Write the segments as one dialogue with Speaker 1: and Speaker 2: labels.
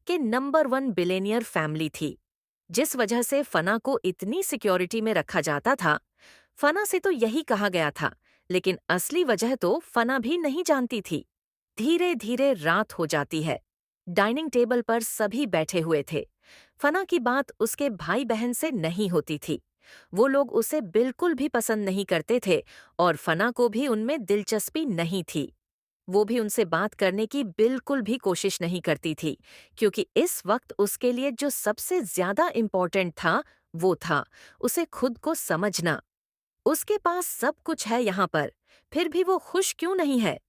Speaker 1: के number 1 billionaire family थी। जिस वजह से फना को इतनी सिक्योरिटी में रखा जाता था, फना से तो यही कहा गया था, लेकिन असली वजह तो फना भी नहीं जानती थी। धीरे धीरे रात हो जाती है। डाइनिंग टेबल पर सभी बैठे हुए थे। फना की बात उसके भाई बहन से नहीं होती थी। वो लोग उसे बिल्कुल भी पसंद नहीं करते थे और फना को भी उनमें दिलचस्पी नहीं थी। वो भी उनसे बात करने की बिल्कुल भी कोशिश नहीं करती थी, क्योंकि इस वक्त उसके लिए जो सबसे ज्यादा इम्पोर्टेंट था, वो था उसे खुद को समझना। उसके पास सब कुछ है यहाँ पर, फिर भी वो खुश क्यों नहीं है?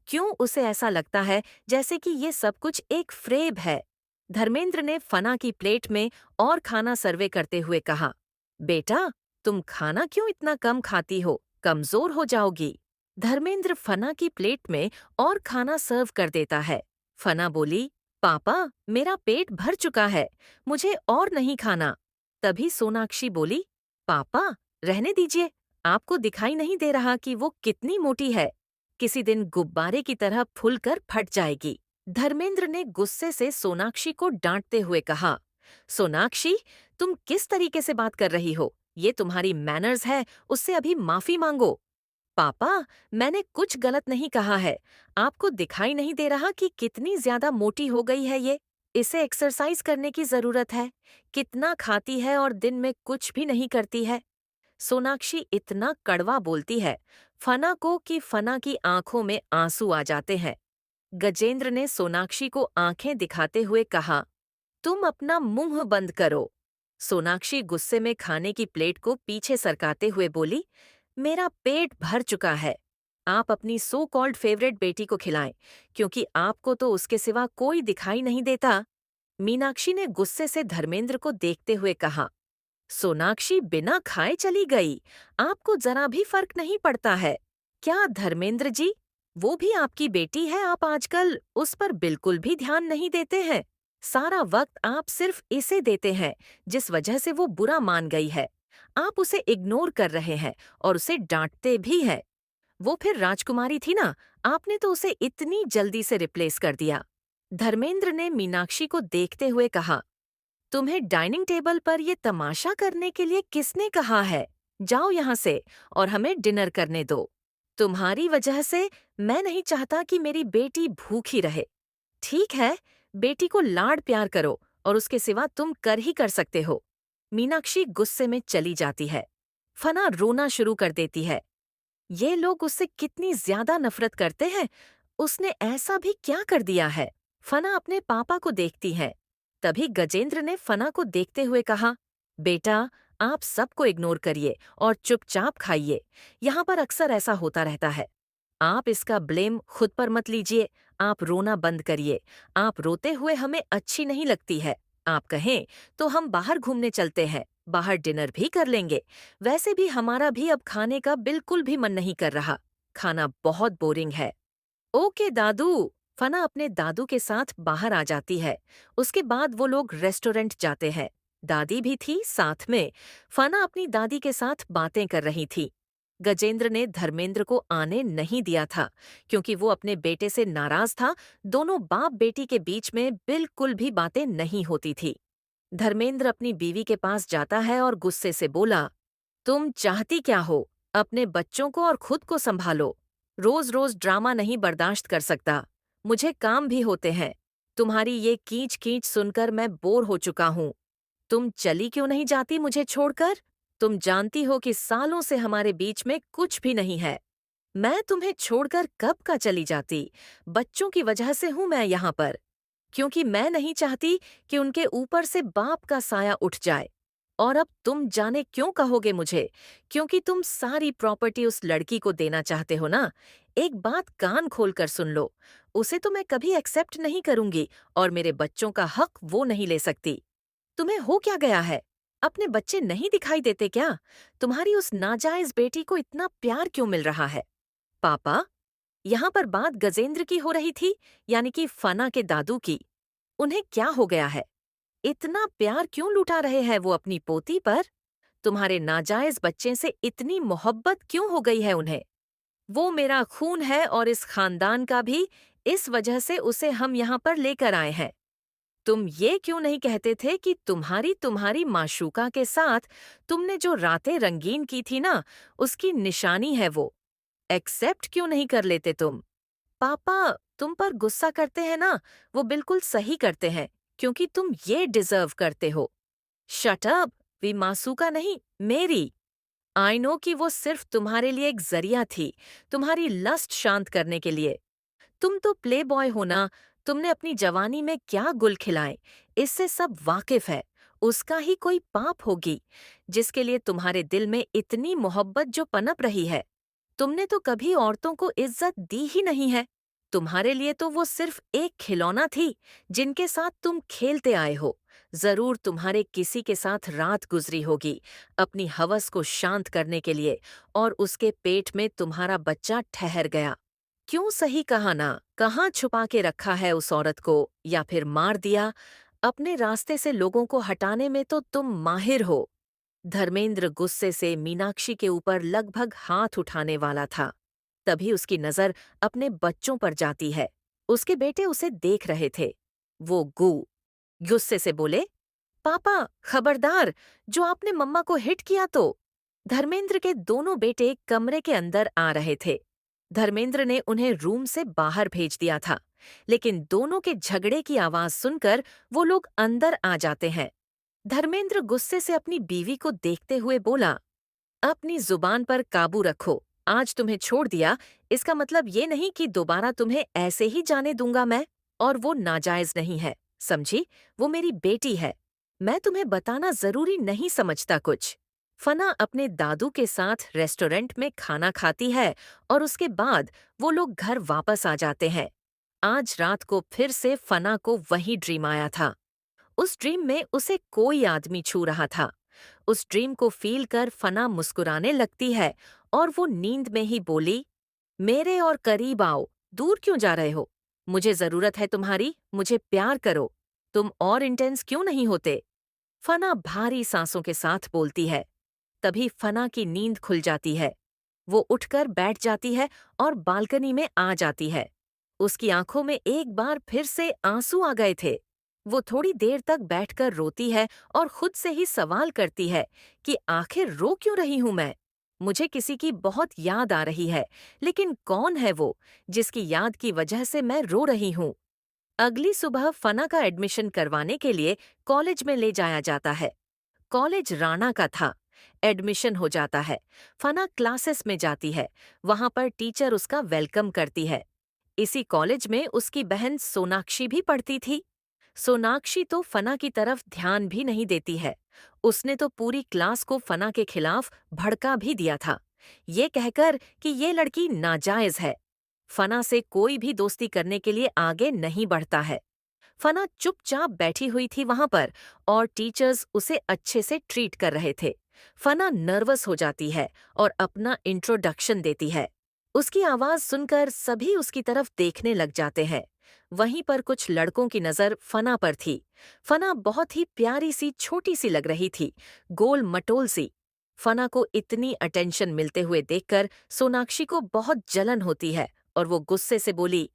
Speaker 1: क्यों उसे ऐसा लगता है जैसे कि ये सब कुछ एक फ्रेब है? धर्मेंद्र ने फना की प्लेट में और खाना सर्वे करते हुए कहा, बेटा, तुम खाना क्यों इतना कम खाती हो? कमजोर हो जाओगी। धर्मेंद्र फना की प्लेट में और खाना सर्व कर देता है। फना बोली, पापा, मेरा पेट भर चुका है, मुझे और नहीं खाना। तभी सोनाक्षी बोली, पापा, रहने दीजिए, आपको दिखाई नहीं दे रहा कि वो कितनी मोटी है? किसी दिन गुब्बारे की तरह फूलकर फट जाएगी। धर्मेंद्र ने गुस्से से सोनाक्षी को डांटते हुए कहा, सोनाक्षी, तुम किस तरीके से बात कर रही हो? ये तुम्हारी मैनर्स है, उससे अभी माफी मांगो। पापा, मैंने कुछ गलत नहीं कहा है। आपको दिखाई नहीं दे रहा कि कितनी ज्यादा मोटी हो गई है ये? इसे एक्सरसाइज करने की जरूरत है। कितना खाती है और दिन में कुछ भी नहीं करती है। सोनाक्षी इतना कड़वा बोलती है फना को कि फना की आंखों में आंसू आ जाते हैं। गजेंद्र ने सोनाक्षी को आंखें दिखाते हुए कहा, तुम अपना मुंह बंद करो। सोनाक्षी गुस्से में खाने की प्लेट को पीछे सरकाते हुए बोली, मेरा पेट भर चुका है। आप अपनी सो कॉल्ड फेवरेट बेटी को खिलाएं, क्योंकि आपको तो उसके सिवा कोई दिखाई नहीं देता। मीनाक्षी ने गुस्से से धर्मेंद्र को देखते हुए कहा, सोनाक्षी बिना खाए चली गई। आपको जरा भी फर्क नहीं पड़ता है क्या धर्मेंद्र जी? वो भी आपकी बेटी है, आप आजकल उस पर बिल्कुल भी ध्यान नहीं देते हैं। सारा वक्त आप सिर्फ इसे देते हैं, जिस वजह से वो बुरा मान गई है। आप उसे इग्नोर कर रहे हैं और उसे डांटते भी हैं। वो फिर राजकुमारी थी ना, आपने तो उसे इतनी जल्दी से रिप्लेस कर दिया। धर्मेंद्र ने मीनाक्षी को देखते हुए कहा, तुम्हें डाइनिंग टेबल पर ये तमाशा करने के लिए किसने कहा है? जाओ यहाँ से और हमें डिनर करने दो। तुम्हारी वजह से मैं नहीं चाहता कि मेरी बेटी भूखी रहे। ठीक है, बेटी को लाड प्यार करो और उसके सिवा तुम कर ही कर सकते हो। मीनाक्षी गुस्से में चली जाती है। फना रोना शुरू कर देती है। ये लोग उससे कितनी ज्यादा नफरत करते हैं। उसने ऐसा भी क्या कर दिया है? फना अपने पापा को देखती है। तभी गजेंद्र ने फना को देखते हुए कहा, बेटा, आप सबको इग्नोर करिए और चुपचाप खाइए। यहाँ पर अक्सर ऐसा होता रहता है। आप इसका ब्लेम खुद पर मत लीजिए। आप रोना बंद करिए। आप रोते हुए हमें अच्छी नहीं लगती है। आप कहें तो हम बाहर घूमने चलते हैं, बाहर डिनर भी कर लेंगे। वैसे भी हमारा भी अब खाने का बिल्कुल भी मन नहीं कर रहा। खाना बहुत बोरिंग है। ओके दादू। फना अपने दादू के साथ बाहर आ जाती है। उसके बाद वो लोग रेस्टोरेंट जाते हैं। दादी भी थी साथ में। फना अपनी दादी के साथ बातें कर रही थी। गजेंद्र ने धर्मेंद्र को आने नहीं दिया था, क्योंकि वो अपने बेटे से नाराज था। दोनों बाप बेटी के बीच में बिल्कुल भी बातें नहीं होती थी। धर्मेंद्र अपनी बीवी के पास जाता है और गुस्से से बोला, तुम चाहती क्या हो? अपने बच्चों को और खुद को संभालो। रोज रोज ड्रामा नहीं बर्दाश्त कर सकता। मुझे काम भी होते हैं। तुम्हारी ये कीच कीच सुनकर मैं बोर हो चुका हूँ। तुम चली क्यों नहीं जाती मुझे छोड़कर? तुम जानती हो कि सालों से हमारे बीच में कुछ भी नहीं है। मैं तुम्हें छोड़कर कब का चली जाती? बच्चों की वजह से हूँ मैं यहाँ पर, क्योंकि मैं नहीं चाहती कि उनके ऊपर से बाप का साया उठ जाए। और अब तुम जाने क्यों कहोगे मुझे? क्योंकि तुम सारी प्रॉपर्टी उस लड़की को देना चाहते हो ना? एक बात कान खोल कर सुन लो, उसे तो मैं कभी एक्सेप्ट नहीं करूंगी और मेरे बच्चों का हक वो नहीं ले सकती। तुम्हें हो क्या गया है? अपने बच्चे नहीं दिखाई देते क्या? तुम्हारी उस नाजायज बेटी को इतना प्यार क्यों मिल रहा है? पापा, यहाँ पर बात गजेंद्र की हो रही थी, यानी कि फना के दादू की। उन्हें क्या हो गया है? इतना प्यार क्यों लुटा रहे हैं वो अपनी पोती पर? तुम्हारे नाजायज बच्चे से इतनी मोहब्बत क्यों हो गई है उन्हें? वो मेरा खून है और इस खानदान का भी। इस वजह से उसे हम यहाँ पर लेकर आए हैं। तुम ये क्यों नहीं कहते थे कि तुम्हारी तुम्हारी माशूका के साथ तुमने जो रातें रंगीन की थी ना, उसकी निशानी है वो। एक्सेप्ट क्यों नहीं कर लेते तुम? पापा तुम पर गुस्सा करते हैं ना, वो बिल्कुल सही करते हैं, क्योंकि तुम ये डिजर्व करते हो। Shut up! वी मासूका नहीं, मेरी। आई नो कि वो सिर्फ तुम्हारे लिए एक जरिया थी, तुम्हारी लस्ट शांत करने के लिए। तुम तो प्ले बॉय हो ना, तुमने अपनी जवानी में क्या गुल खिलाए, इससे सब वाकिफ है। उसका ही कोई पाप होगी, जिसके लिए तुम्हारे दिल में इतनी मोहब्बत जो पनप रही है। तुमने तो कभी औरतों को इज्जत दी ही नहीं है। तुम्हारे लिए तो वो सिर्फ एक खिलौना थी, जिनके साथ तुम खेलते आए हो। जरूर तुम्हारे किसी के साथ रात गुजरी होगी, अपनी हवस को शांत करने के लिए, और उसके पेट में तुम्हारा बच्चा ठहर गया। क्यों सही कहा ना? कहाँ छुपा के रखा है उस औरत को, या फिर मार दिया? अपने रास्ते से लोगों को हटाने में तो तुम माहिर हो। धर्मेंद्र गुस्से से मीनाक्षी के ऊपर लगभग हाथ उठाने वाला था। तभी उसकी नजर अपने बच्चों पर जाती है। उसके बेटे उसे देख रहे थे। वो गुस्से से बोले, पापा खबरदार, जो आपने मम्मा को हिट किया तो। धर्मेंद्र के दोनों बेटे कमरे के अंदर आ रहे थे। धर्मेंद्र ने उन्हें रूम से बाहर भेज दिया था, लेकिन दोनों के झगड़े की आवाज सुनकर वो लोग अंदर आ जाते हैं। धर्मेंद्र गुस्से से अपनी बीवी को देखते हुए बोला, अपनी जुबान पर काबू रखो। आज तुम्हें छोड़ दिया, इसका मतलब ये नहीं कि दोबारा तुम्हें ऐसे ही जाने दूंगा मैं। और वो नाजायज नहीं है, समझी? वो मेरी बेटी है। मैं तुम्हें बताना जरूरी नहीं समझता कुछ। फना अपने दादू के साथ रेस्टोरेंट में खाना खाती है, और उसके बाद वो लोग घर वापस आ जाते हैं। आज रात को फिर से फना को वही ड्रीम आया था। उस ड्रीम में उसे कोई आदमी छू रहा था। उस ड्रीम को फील कर फना मुस्कुराने लगती है, और वो नींद में ही बोली, मेरे और करीब आओ, दूर क्यों जा रहे हो? मुझे जरूरत है तुम्हारी, मुझे प्यार करो। तुम और इंटेंस क्यों नहीं होते? फना भारी सांसों के साथ बोलती है। तभी फना की नींद खुल जाती है। वो उठकर बैठ जाती है और बालकनी में आ जाती है। उसकी आंखों में एक बार फिर से आंसू आ गए थे। वो थोड़ी देर तक बैठकर रोती है और खुद से ही सवाल करती है कि आखिर रो क्यों रही हूं मैं? मुझे किसी की बहुत याद आ रही है, लेकिन कौन है वो जिसकी याद की वजह से मैं रो रही हूँ? अगली सुबह फना का एडमिशन करवाने के लिए कॉलेज में ले जाया जाता है। कॉलेज राणा का था। एडमिशन हो जाता है। फना क्लासेस में जाती है। वहां पर टीचर उसका वेलकम करती है। इसी कॉलेज में उसकी बहन सोनाक्षी भी पढ़ती थी। सोनाक्षी तो फना की तरफ ध्यान भी नहीं देती है। उसने तो पूरी क्लास को फना के खिलाफ भड़का भी दिया था, ये कहकर कि ये लड़की नाजायज है। फना से कोई भी दोस्ती करने के लिए आगे नहीं बढ़ता है। फना चुपचाप बैठी हुई थी वहां पर, और टीचर्स उसे अच्छे से ट्रीट कर रहे थे। फना नर्वस हो जाती है और अपना इंट्रोडक्शन देती है। उसकी आवाज सुनकर सभी उसकी तरफ देखने लग जाते हैं। वहीं पर कुछ लड़कों की नजर फना पर थी। फना बहुत ही प्यारी सी छोटी सी लग रही थी, गोल मटोल सी। फना को इतनी अटेंशन मिलते हुए देखकर सोनाक्षी को बहुत जलन होती है, और वो गुस्से से बोली,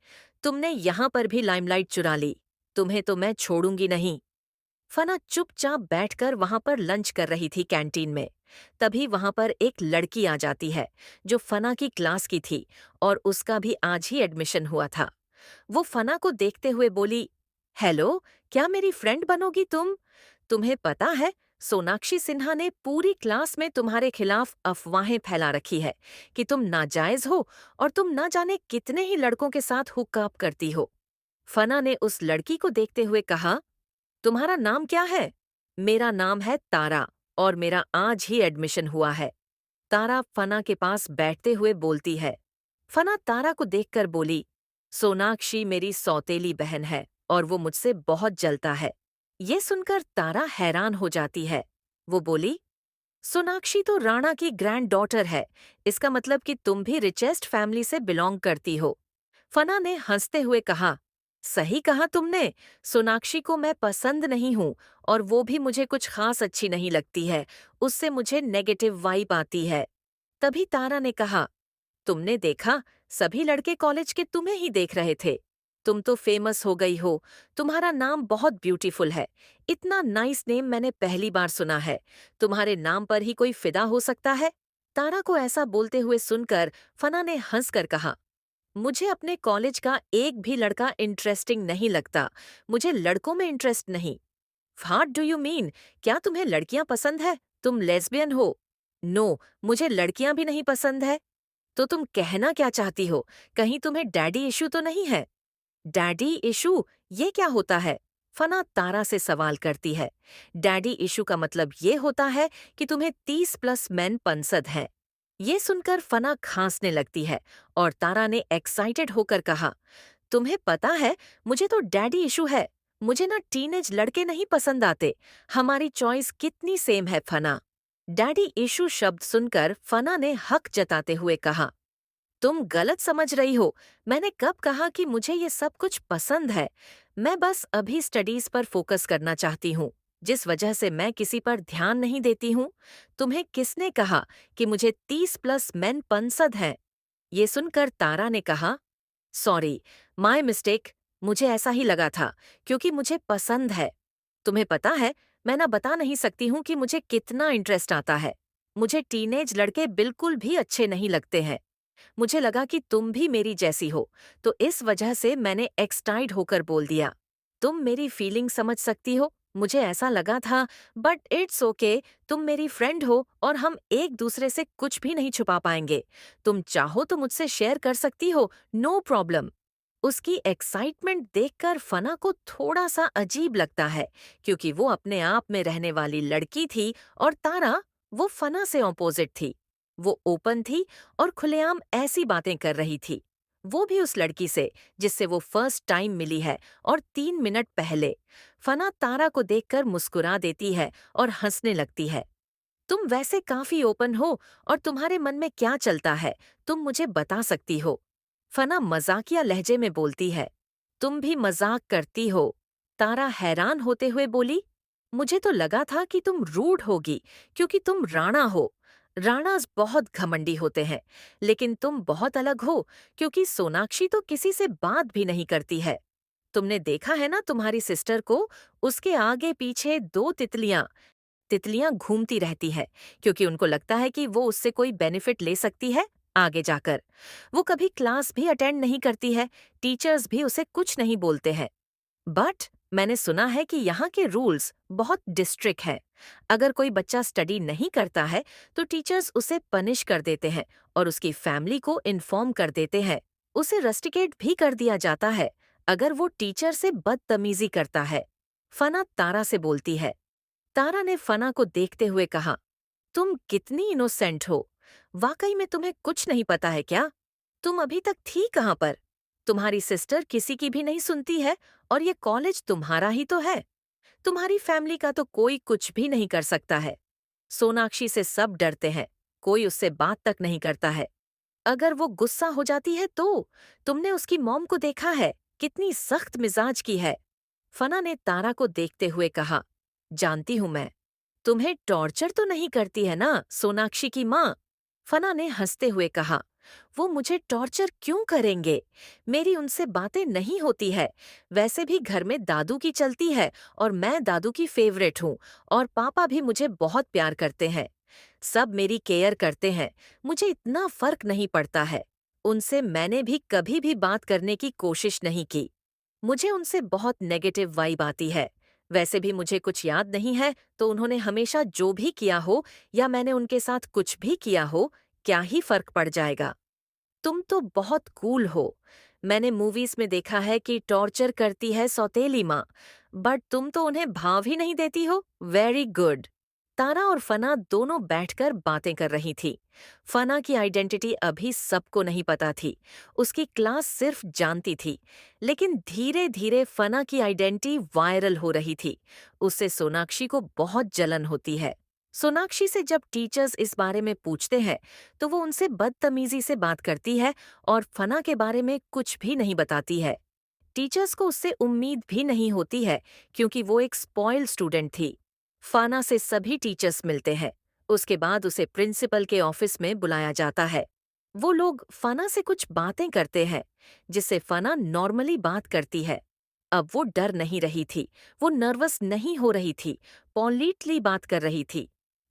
Speaker 1: तुमने यहाँ पर भी लाइमलाइट चुरा ली। तुम्हें तो मैं छोड़ूंगी नहीं। फना चुपचाप बैठकर वहां पर लंच कर रही थी कैंटीन में। तभी वहां पर एक लड़की आ जाती है, जो फना की क्लास की थी, और उसका भी आज ही एडमिशन हुआ था। वो फना को देखते हुए बोली, हेलो, क्या मेरी फ्रेंड बनोगी तुम? तुम्हें पता है, सोनाक्षी सिन्हा ने पूरी क्लास में तुम्हारे खिलाफ अफवाहें फैला रखी है कि तुम नाजायज हो, और तुम ना जाने कितने ही लड़कों के साथ हुकअप करती हो। फना ने उस लड़की को देखते हुए कहा, तुम्हारा नाम क्या है? मेरा नाम है तारा, और मेरा आज ही एडमिशन हुआ है। तारा फना के पास बैठते हुए बोलती है। फना तारा को देखकर बोली, सोनाक्षी मेरी सौतेली बहन है, और वो मुझसे बहुत जलता है। ये सुनकर तारा हैरान हो जाती है। वो बोली, सोनाक्षी तो राणा की ग्रैंड डॉटर है, इसका मतलब कि तुम भी रिचेस्ट फैमिली से बिलोंग करती हो। फना ने हंसते हुए कहा, सही कहा तुमने। सोनाक्षी को मैं पसंद नहीं हूँ, और वो भी मुझे कुछ खास अच्छी नहीं लगती है। उससे मुझे नेगेटिव वाइब आती है। तभी तारा ने कहा, तुमने देखा, सभी लड़के कॉलेज के तुम्हें ही देख रहे थे। तुम तो फेमस हो गई हो, तुम्हारा नाम बहुत ब्यूटीफुल है। इतना नाइस नेम मैंने पहली बार सुना है। तुम्हारे नाम पर ही कोई फिदा हो सकता है। तारा को ऐसा बोलते हुए सुनकर फना ने हंसकर कहा, मुझे अपने कॉलेज का एक भी लड़का इंटरेस्टिंग नहीं लगता। मुझे लड़कों में इंटरेस्ट नहीं। What do you mean? क्या तुम्हें लड़कियां पसंद है? तुम लेस्बियन हो? नो, मुझे लड़कियां भी नहीं पसंद है। तो तुम कहना क्या चाहती हो? कहीं तुम्हें डैडी इशू तो नहीं है? डैडी इशू, ये क्या होता है? फना तारा से सवाल करती है। डैडी इशू का मतलब ये होता है कि तुम्हें 30+ मेन पसंद हैं। ये सुनकर फना खांसने लगती है और तारा ने एक्साइटेड होकर कहा, तुम्हें पता है, मुझे तो डैडी इशू है। मुझे ना टीनेज लड़के नहीं पसंद आते। हमारी चॉइस कितनी सेम है फना। डैडी इशू शब्द सुनकर फना ने हक जताते हुए कहा, तुम गलत समझ रही हो। मैंने कब कहा कि मुझे ये सब कुछ पसंद है? मैं बस अभी स्टडीज पर फोकस करना चाहती हूँ, जिस वजह से मैं किसी पर ध्यान नहीं देती हूँ। तुम्हें किसने कहा कि मुझे 30+ मेन पसंद हैं? ये सुनकर तारा ने कहा, सॉरी, माय मिस्टेक। मुझे ऐसा ही लगा था, क्योंकि मुझे पसंद है। तुम्हें पता है, मैं ना बता नहीं सकती हूँ कि मुझे कितना इंटरेस्ट आता है। मुझे टीनेज लड़के बिल्कुल भी अच्छे नहीं लगते हैं। मुझे लगा कि तुम भी मेरी जैसी हो, तो इस वजह से मैंने एक्साइटेड होकर बोल दिया। तुम मेरी फीलिंग समझ सकती हो, मुझे ऐसा लगा था, बट इट्स ओके। तुम मेरी फ्रेंड हो और हम एक दूसरे से कुछ भी नहीं छुपा पाएंगे। तुम चाहो तो मुझसे शेयर कर सकती हो, नो प्रॉब्लम। उसकी एक्साइटमेंट देखकर फना को थोड़ा सा अजीब लगता है, क्योंकि वो अपने आप में रहने वाली लड़की थी और तारा, वो फना से ऑपोजिट थी। वो ओपन थी और खुलेआम ऐसी बातें कर रही थी। वो भी उस लड़की से जिससे वो फर्स्ट टाइम मिली है और 3 मिनट पहले। फना तारा को देखकर मुस्कुरा देती है और हंसने लगती है। तुम वैसे काफी ओपन हो और तुम्हारे मन में क्या चलता है, तुम मुझे बता सकती हो। फना मजाकिया लहजे में बोलती है। तुम भी मजाक करती हो? तारा हैरान होते हुए बोली, मुझे तो लगा था कि तुम रूड होगी, क्योंकि तुम राणा हो। राणास बहुत घमंडी होते हैं, लेकिन तुम बहुत अलग हो, क्योंकि सोनाक्षी तो किसी से बात भी नहीं करती है। तुमने देखा है ना तुम्हारी सिस्टर को, उसके आगे पीछे दो तितलियां तितलियां घूमती रहती है, क्योंकि उनको लगता है कि वो उससे कोई बेनिफिट ले सकती है आगे जाकर। वो कभी क्लास भी अटेंड नहीं करती है, टीचर्स भी उसे कुछ नहीं बोलते हैं। बट मैंने सुना है कि यहाँ के रूल्स बहुत डिस्ट्रिक्ट हैं। अगर कोई बच्चा स्टडी नहीं करता है, तो टीचर्स उसे पनिश कर देते हैं और उसकी फैमिली को इन्फॉर्म कर देते हैं। उसे रस्टिकेट भी कर दिया जाता है अगर वो टीचर से बदतमीजी करता है। फना तारा से बोलती है। तारा ने फना को देखते हुए कहा, तुम कितनी इनोसेंट हो। वाकई में तुम्हें कुछ नहीं पता है क्या? तुम अभी तक थी कहाँ पर? तुम्हारी सिस्टर किसी की भी नहीं सुनती है और ये कॉलेज तुम्हारा ही तो है। तुम्हारी फैमिली का तो कोई कुछ भी नहीं कर सकता है। सोनाक्षी से सब डरते हैं, कोई उससे बात तक नहीं करता है। अगर वो गुस्सा हो जाती है तो तुमने उसकी मॉम को देखा है, कितनी सख्त मिजाज की है। फना ने तारा को देखते हुए कहा, जानती हूं मैं। तुम्हें टॉर्चर तो नहीं करती है ना सोनाक्षी की माँ? फना ने हंसते हुए कहा, वो मुझे टॉर्चर क्यों करेंगे? मेरी उनसे बातें नहीं होती है। वैसे भी घर में दादू की चलती है और मैं दादू की फेवरेट हूँ और पापा भी मुझे बहुत प्यार करते हैं। सब मेरी केयर करते हैं, मुझे इतना फर्क नहीं पड़ता है। उनसे मैंने भी कभी भी बात करने की कोशिश नहीं की। मुझे उनसे बहुत नेगेटिव वाइब आती है। वैसे भी मुझे कुछ याद नहीं है, तो उन्होंने हमेशा जो भी किया हो या मैंने उनके साथ कुछ भी किया हो, क्या ही फर्क पड़ जाएगा। तुम तो बहुत कूल हो। मैंने मूवीज में देखा है कि टॉर्चर करती है सौतेली माँ, बट तुम तो उन्हें भाव ही नहीं देती हो। Very good. तारा और फना दोनों बैठकर बातें कर रही थी। फना की आइडेंटिटी अभी सबको नहीं पता थी, उसकी क्लास सिर्फ जानती थी। लेकिन धीरे धीरे फना की आइडेंटिटी वायरल हो रही थी। उससे सोनाक्षी को बहुत जलन होती है। सोनाक्षी से जब टीचर्स इस बारे में पूछते हैं, तो वो उनसे बदतमीजी से बात करती है और फना के बारे में कुछ भी नहीं बताती है। टीचर्स को उससे उम्मीद भी नहीं होती है, क्योंकि वो एक स्पॉइल्ड स्टूडेंट थी। फाना से सभी टीचर्स मिलते हैं। उसके बाद उसे प्रिंसिपल के ऑफिस में बुलाया जाता है। वो लोग फना से कुछ बातें करते हैं जिससे फना नॉर्मली बात करती है। अब वो डर नहीं रही थी, वो नर्वस नहीं हो रही थी, पॉलिटली बात कर रही थी।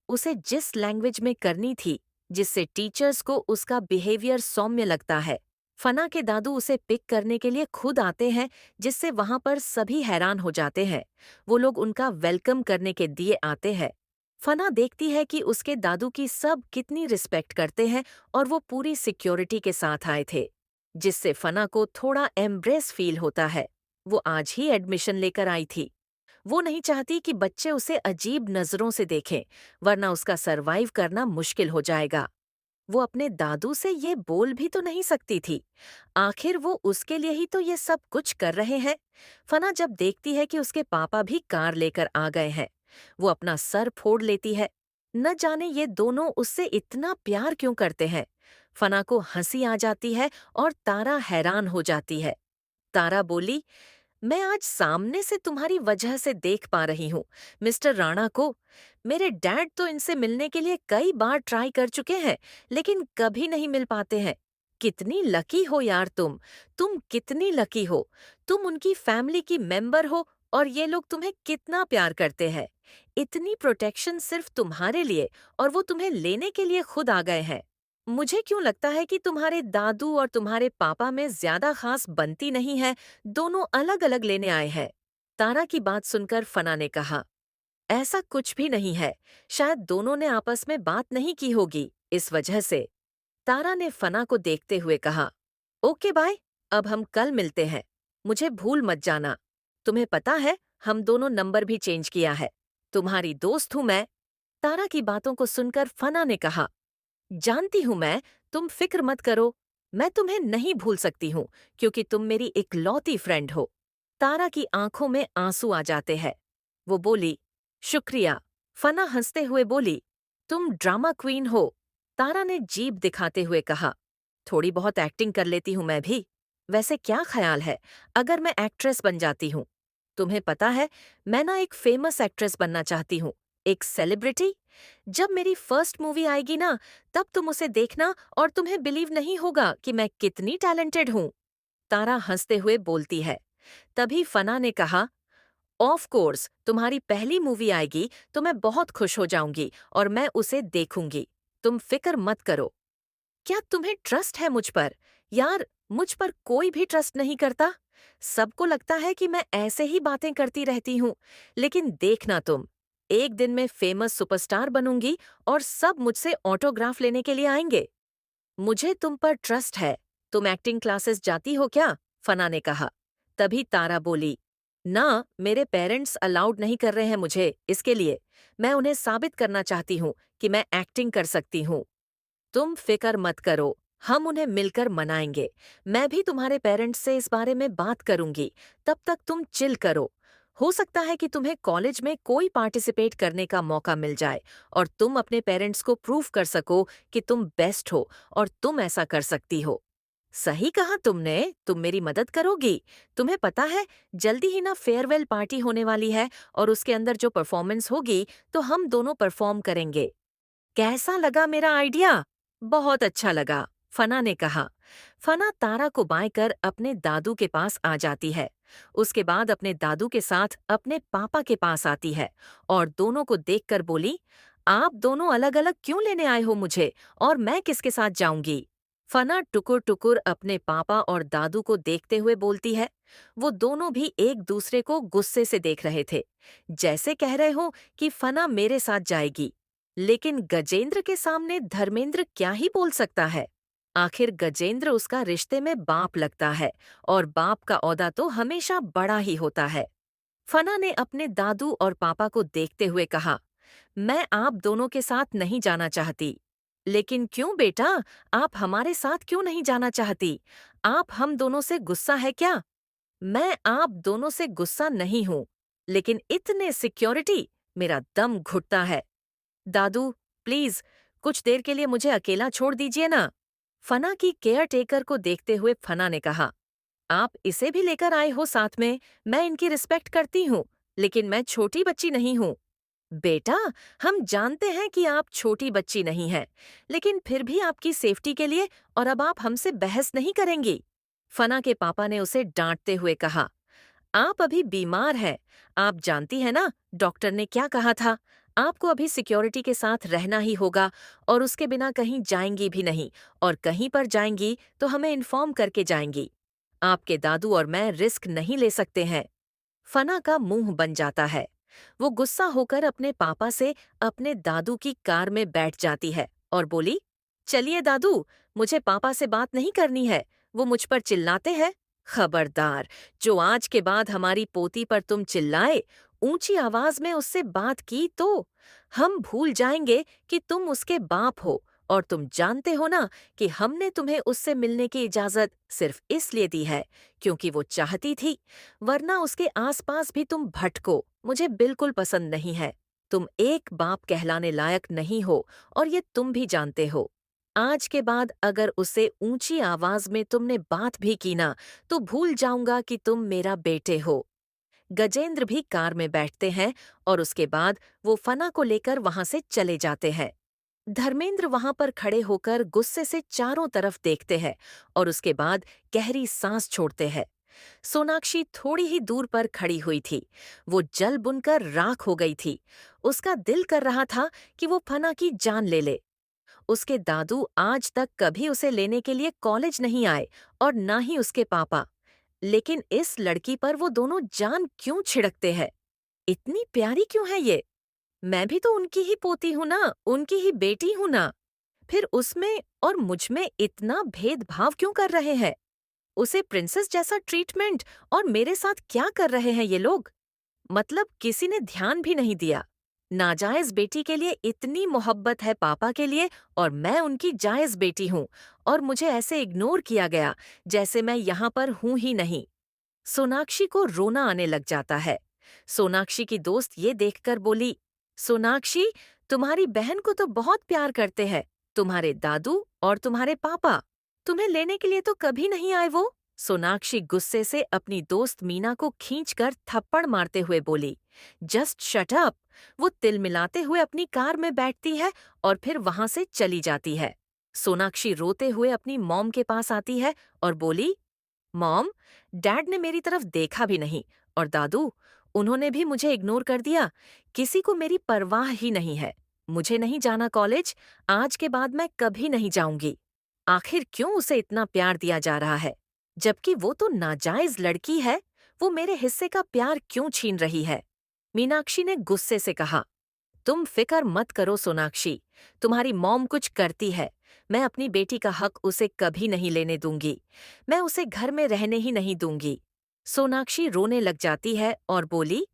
Speaker 1: उसे जिस लैंग्वेज में करनी थी, जिससे टीचर्स को उसका बिहेवियर सौम्य लगता है। फना के दादू उसे पिक करने के लिए खुद आते हैं, जिससे वहां पर सभी हैरान हो जाते हैं। वो लोग उनका वेलकम करने के दिए आते हैं। फना देखती है कि उसके दादू की सब कितनी रिस्पेक्ट करते हैं और वो पूरी सिक्योरिटी के साथ आए थे, जिससे फना को थोड़ा एम्ब्रेस फील होता है। वो आज ही एडमिशन लेकर आई थी। वो नहीं चाहती कि बच्चे उसे अजीब नजरों से देखें, वरना उसका सरवाइव करना मुश्किल हो जाएगा। वो अपने दादू से ये बोल भी तो नहीं सकती थी। आखिर वो उसके लिए ही तो ये सब कुछ कर रहे हैं। फना जब देखती है कि उसके पापा भी कार लेकर आ गए हैं, वो अपना सर फोड़ लेती है। न जाने ये दोनों उससे इतना प्यार क्यों करते हैं। फना को हंसी आ जाती है और तारा हैरान हो जाती है। तारा बोली, मैं आज सामने से तुम्हारी वजह से देख पा रही हूँ मिस्टर राणा को। मेरे डैड तो इनसे मिलने के लिए कई बार ट्राई कर चुके हैं, लेकिन कभी नहीं मिल पाते हैं। कितनी लकी हो यार तुम कितनी लकी हो। तुम उनकी फैमिली की मेंबर हो और ये लोग तुम्हें कितना प्यार करते हैं। इतनी प्रोटेक्शन सिर्फ तुम्हारे लिए, और वो तुम्हें लेने के लिए खुद आ गए हैं। मुझे क्यों लगता है कि तुम्हारे दादू और तुम्हारे पापा में ज्यादा खास बनती नहीं है। दोनों अलग अलग लेने आए हैं। तारा की बात सुनकर फना ने कहा, ऐसा कुछ भी नहीं है। शायद दोनों ने आपस में बात नहीं की होगी, इस वजह से। तारा ने फना को देखते हुए कहा, ओके बाय, अब हम कल मिलते हैं। मुझे भूल मत जाना। तुम्हें पता है, हम दोनों नंबर भी चेंज किया है। तुम्हारी दोस्त हूं मैं। तारा की बातों को सुनकर फना ने कहा, जानती हूं मैं, तुम फिक्र मत करो। मैं तुम्हें नहीं भूल सकती हूँ, क्योंकि तुम मेरी इकलौती फ्रेंड हो। तारा की आंखों में आंसू आ जाते हैं। वो बोली, शुक्रिया। फना हंसते हुए बोली, तुम ड्रामा क्वीन हो। तारा ने जीभ दिखाते हुए कहा, थोड़ी बहुत एक्टिंग कर लेती हूँ मैं भी। वैसे क्या ख्याल है अगर मैं एक्ट्रेस बन जाती हूँ? तुम्हें पता है, मैं ना एक फेमस एक्ट्रेस बनना चाहती हूँ, एक सेलिब्रिटी। जब मेरी फर्स्ट मूवी आएगी ना, तब तुम उसे देखना और तुम्हें बिलीव नहीं होगा कि मैं कितनी टैलेंटेड हूँ। तारा हंसते हुए बोलती है। तभी फना ने कहा, ऑफ कोर्स, तुम्हारी पहली मूवी आएगी तो मैं बहुत खुश हो जाऊंगी और मैं उसे देखूंगी। तुम फिक्र मत करो। क्या तुम्हें ट्रस्ट है मुझ पर? यार, मुझ पर कोई भी ट्रस्ट नहीं करता। सबको लगता है कि मैं ऐसे ही बातें करती रहती हूँ, लेकिन देखना तुम, एक दिन मैं फेमस सुपरस्टार बनूंगी और सब मुझसे ऑटोग्राफ लेने के लिए आएंगे। मुझे तुम पर ट्रस्ट है। तुम एक्टिंग क्लासेस जाती हो क्या? फना ने कहा। तभी तारा बोली, ना, मेरे पेरेंट्स अलाउड नहीं कर रहे हैं मुझे इसके लिए। मैं उन्हें साबित करना चाहती हूँ कि मैं एक्टिंग कर सकती हूँ। तुम फिक्र मत करो, हम उन्हें मिलकर मनाएंगे। मैं भी तुम्हारे पेरेंट्स से इस बारे में बात करूंगी। तब तक तुम चिल करो। हो सकता है कि तुम्हें कॉलेज में कोई पार्टिसिपेट करने का मौका मिल जाए और तुम अपने पेरेंट्स को प्रूव कर सको कि तुम बेस्ट हो और तुम ऐसा कर सकती हो। सही कहा तुमने, तुम मेरी मदद करोगी। तुम्हें पता है, जल्दी ही ना फेयरवेल पार्टी होने वाली है और उसके अंदर जो परफॉर्मेंस होगी तो हम दोनों परफॉर्म करेंगे। कैसा लगा मेरा आइडिया? बहुत अच्छा लगा, फना ने कहा। फना तारा को बांध कर अपने दादू के पास आ जाती है। उसके बाद अपने दादू के साथ अपने पापा के पास आती है और दोनों को देखकर बोली, आप दोनों अलग अलग क्यों लेने आए हो मुझे, और मैं किसके साथ जाऊंगी? फना टुकुर टुकुर अपने पापा और दादू को देखते हुए बोलती है। वो दोनों भी एक दूसरे को गुस्से से देख रहे थे, जैसे कह रहे हो कि फना मेरे साथ जाएगी। लेकिन गजेंद्र के सामने धर्मेंद्र क्या ही बोल सकता है? आखिर गजेंद्र उसका रिश्ते में बाप लगता है, और बाप का ओहदा तो हमेशा बड़ा ही होता है। फना ने अपने दादू और पापा को देखते हुए कहा, मैं आप दोनों के साथ नहीं जाना चाहती। लेकिन क्यों बेटा, आप हमारे साथ क्यों नहीं जाना चाहती? आप हम दोनों से गुस्सा है क्या? मैं आप दोनों से गुस्सा नहीं हूं, लेकिन इतने सिक्योरिटी, मेरा दम घुटता है। दादू, प्लीज, कुछ देर के लिए मुझे अकेला छोड़ दीजिए ना। फना की केयर टेकर को देखते हुए फना ने कहा, आप इसे भी लेकर आए हो साथ में। मैं इनकी रिस्पेक्ट करती हूँ, लेकिन मैं छोटी बच्ची नहीं हूँ। बेटा, हम जानते हैं कि आप छोटी बच्ची नहीं हैं, लेकिन फिर भी आपकी सेफ्टी के लिए और अब आप हमसे बहस नहीं करेंगी। फना के पापा ने उसे डांटते हुए कहा, आप अभी बीमार हैं। आप जानती है ना, डॉक्टर ने क्या कहा था? आपको अभी सिक्योरिटी के साथ रहना ही होगा और उसके बिना कहीं जाएंगी भी नहीं, और कहीं पर जाएंगी तो हमें इन्फॉर्म करके जाएंगी। आपके दादू और मैं रिस्क नहीं ले सकते हैं। फना का मुंह बन जाता है। वो गुस्सा होकर अपने पापा से अपने दादू की कार में बैठ जाती है और बोली, चलिए दादू, मुझे पापा से बात नहीं करनी है। वो मुझ पर चिल्लाते हैं। खबरदार, जो आज के बाद हमारी पोती पर तुम चिल्लाए, ऊंची आवाज में उससे बात की तो हम भूल जाएंगे कि तुम उसके बाप हो। और तुम जानते हो ना कि हमने तुम्हें उससे मिलने की इजाजत सिर्फ इसलिए दी है क्योंकि वो चाहती थी, वरना उसके आसपास भी तुम भटको मुझे बिल्कुल पसंद नहीं है। तुम एक बाप कहलाने लायक नहीं हो और ये तुम भी जानते हो। आज के बाद अगर उसे ऊंची आवाज में तुमने बात भी की ना, तो भूल जाऊंगा कि तुम मेरा बेटे हो। गजेंद्र भी कार में बैठते हैं और उसके बाद वो फना को लेकर वहां से चले जाते हैं। धर्मेंद्र वहां पर खड़े होकर गुस्से से चारों तरफ देखते हैं और उसके बाद गहरी सांस छोड़ते हैं। सोनाक्षी थोड़ी ही दूर पर खड़ी हुई थी। वो जल बुनकर राख हो गई थी। उसका दिल कर रहा था कि वो फना की जान ले ले। उसके दादू आज तक कभी उसे लेने के लिए कॉलेज नहीं आए और ना ही उसके पापा। लेकिन इस लड़की पर वो दोनों जान क्यों छिड़कते हैं? इतनी प्यारी क्यों है ये? मैं भी तो उनकी ही पोती हूं ना, उनकी ही बेटी हूं ना। फिर उसमें और मुझ में इतना भेदभाव क्यों कर रहे हैं? उसे प्रिंसेस जैसा ट्रीटमेंट और मेरे साथ क्या कर रहे हैं ये लोग? मतलब किसी ने ध्यान भी नहीं दिया। नाजायज बेटी के लिए इतनी मोहब्बत है पापा के लिए और मैं उनकी जायज बेटी हूँ, और मुझे ऐसे इग्नोर किया गया जैसे मैं यहाँ पर हूँ ही नहीं। सोनाक्षी को रोना आने लग जाता है। सोनाक्षी की दोस्त ये देखकर बोली, सोनाक्षी, तुम्हारी बहन को तो बहुत प्यार करते हैं तुम्हारे दादू और तुम्हारे पापा। तुम्हें लेने के लिए तो कभी नहीं आए वो। सोनाक्षी गुस्से से अपनी दोस्त मीना को खींचकर थप्पड़ मारते हुए बोली, जस्ट शट अप। वो तिलमिलाते हुए अपनी कार में बैठती है और फिर वहां से चली जाती है। सोनाक्षी रोते हुए अपनी मॉम के पास आती है और बोली, मॉम, डैड ने मेरी तरफ देखा भी नहीं, और दादू, उन्होंने भी मुझे इग्नोर कर दिया। किसी को मेरी परवाह ही नहीं है। मुझे नहीं जाना कॉलेज। आज के बाद मैं कभी नहीं जाऊंगी। आखिर क्यों उसे इतना प्यार दिया जा रहा है, जबकि वो तो नाजायज लड़की है? वो मेरे हिस्से का प्यार क्यों छीन रही है? मीनाक्षी ने गुस्से से कहा, तुम फिक्र मत करो सोनाक्षी, तुम्हारी मॉम कुछ करती है। मैं अपनी बेटी का हक उसे कभी नहीं लेने दूंगी। मैं उसे घर में रहने ही नहीं दूंगी। सोनाक्षी रोने लग जाती है और बोली,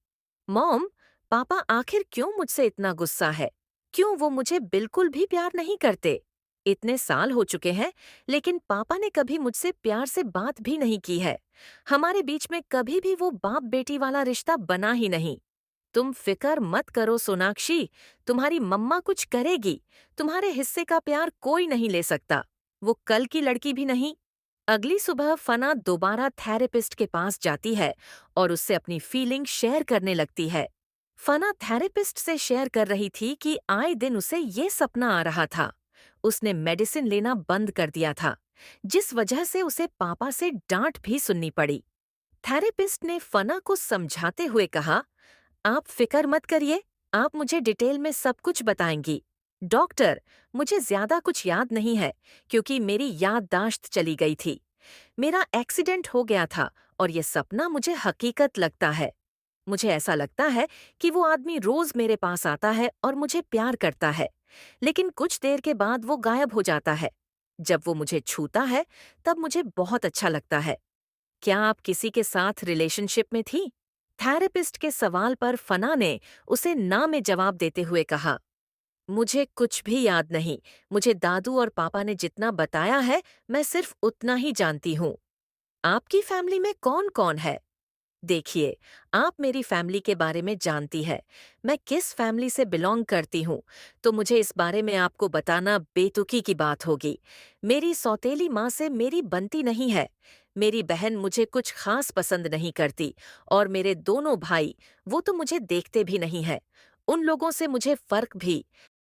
Speaker 1: मॉम, पापा आखिर क्यों मुझसे इतना गुस्सा है? क्यों वो मुझे बिल्कुल भी प्यार नहीं करते? इतने साल हो चुके हैं, लेकिन पापा ने कभी मुझसे प्यार से बात भी नहीं की है। हमारे बीच में कभी भी वो बाप बेटी वाला रिश्ता बना ही नहीं। तुम फिकर मत करो सोनाक्षी, तुम्हारी मम्मा कुछ करेगी। तुम्हारे हिस्से का प्यार कोई नहीं ले सकता। वो कल की लड़की भी नहीं। अगली सुबह फना दोबारा थेरेपिस्ट के पास जाती है और उससे अपनी फीलिंग शेयर करने लगती है। फना थेरेपिस्ट से शेयर कर रही थी कि आए दिन उसे ये सपना आ रहा था। उसने मेडिसिन लेना बंद कर दिया था, जिस वजह से उसे पापा से डांट भी सुननी पड़ी। थेरेपिस्ट ने फना को समझाते हुए कहा, आप फिक्र मत करिए, आप मुझे डिटेल में सब कुछ बताएंगी। डॉक्टर, मुझे ज्यादा कुछ याद नहीं है क्योंकि मेरी याददाश्त चली गई थी। मेरा एक्सीडेंट हो गया था और ये सपना मुझे हकीकत लगता है। मुझे ऐसा लगता है कि वो आदमी रोज मेरे पास आता है और मुझे प्यार करता है, लेकिन कुछ देर के बाद वो गायब हो जाता है। जब वो मुझे छूता है, तब मुझे बहुत अच्छा लगता है। क्या आप किसी के साथ रिलेशनशिप में थी? थेरेपिस्ट के सवाल पर फना ने उसे ना में जवाब देते हुए कहा, मुझे कुछ भी याद नहीं। मुझे दादू और पापा ने जितना बताया है, मैं सिर्फ उतना ही जानती हूँ। आपकी फैमिली में कौन कौन है? देखिए, आप मेरी फैमिली के बारे में जानती है। मैं किस फैमिली से बिलोंग करती हूँ, तो मुझे इस बारे में आपको बताना बेतुकी की बात होगी। मेरी सौतेली माँ से मेरी बनती नहीं है। मेरी बहन मुझे कुछ खास पसंद नहीं करती और मेरे दोनों भाई, वो तो मुझे देखते भी नहीं है। उन लोगों से मुझे फर्क भी